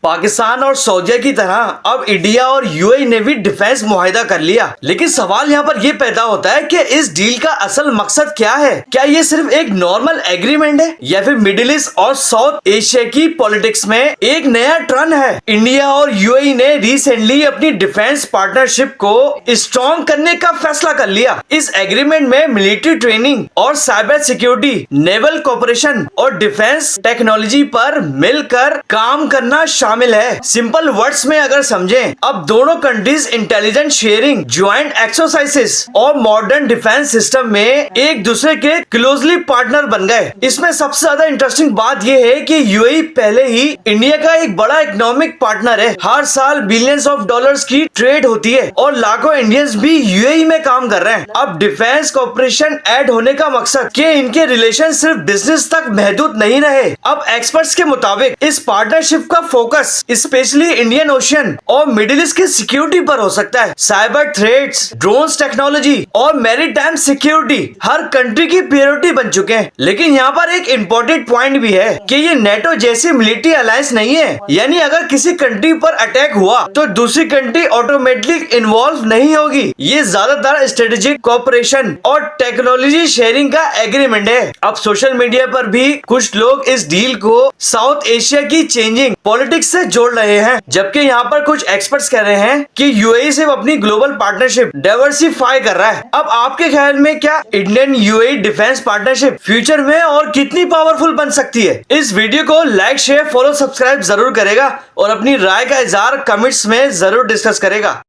पाकिस्तान और सऊदीया की तरह अब इंडिया और यूएई ने भी डिफेंस मुआहिदा कर लिया। लेकिन सवाल यहाँ पर ये पैदा होता है कि इस डील का असल मकसद क्या है? क्या ये सिर्फ एक नॉर्मल एग्रीमेंट है या फिर मिडिल ईस्ट और साउथ एशिया की पॉलिटिक्स में एक नया टर्न है? इंडिया और यूएई ने रिसेंटली अपनी डिफेंस पार्टनरशिप को स्ट्रॉन्ग करने का फैसला कर लिया। इस एग्रीमेंट में मिलिट्री ट्रेनिंग और साइबर सिक्योरिटी, नेवल कोऑपरेशन और डिफेंस टेक्नोलॉजी पर मिलकर काम करना शामिल है। सिंपल वर्ड्स में अगर समझें, अब दोनों countries intelligence sharing, joint exercises और मॉडर्न डिफेंस सिस्टम में एक दूसरे के क्लोजली पार्टनर बन गए। इसमें सबसे ज्यादा इंटरेस्टिंग बात यह है कि यूएई पहले ही इंडिया का एक बड़ा इकोनॉमिक पार्टनर है। हर साल बिलियंस ऑफ डॉलर्स की ट्रेड होती है और लाखों इंडियंस भी यूएई में काम कर रहे हैं। अब डिफेंस कोऑपरेशन ऐड होने का मकसद कि इनके रिलेशन सिर्फ बिजनेस तक महदूद नहीं रहे। अब एक्सपर्ट्स के मुताबिक इस पार्टनरशिप का फोकस स्पेशली इंडियन ओशियन और मिडिल ईस्ट की सिक्योरिटी पर हो सकता है। साइबर थ्रेट्स, ड्रोन्स टेक्नोलॉजी और मैरीटाइम सिक्योरिटी हर कंट्री की प्रायोरिटी बन चुके हैं। लेकिन यहाँ पर एक इम्पोर्टेंट पॉइंट भी है कि ये नेटो जैसी मिलिट्री अलायंस नहीं है। यानी अगर किसी कंट्री पर अटैक हुआ तो दूसरी कंट्री ऑटोमेटिकली इन्वॉल्व नहीं होगी। ये ज्यादातर स्ट्रेटेजिक कोऑपरेशन और टेक्नोलॉजी शेयरिंग का एग्रीमेंट है। अब सोशल मीडिया पर भी कुछ लोग इस डील को साउथ एशिया की चेंजिंग पॉलिटिक्स से जोड़ रहे हैं, जबकि यहाँ पर कुछ एक्सपर्ट्स कह रहे हैं कि यूएई सिर्फ अपनी ग्लोबल पार्टनरशिप डाइवर्सिफाई कर रहा है। अब आपके ख्याल में क्या Indian UAE defence partnership future में और कितनी पावरफुल बन सकती है? इस वीडियो को लाइक, शेयर, फॉलो, सब्सक्राइब जरूर करेगा और अपनी राय का इजहार कमेंट्स में जरूर डिस्कस करेगा।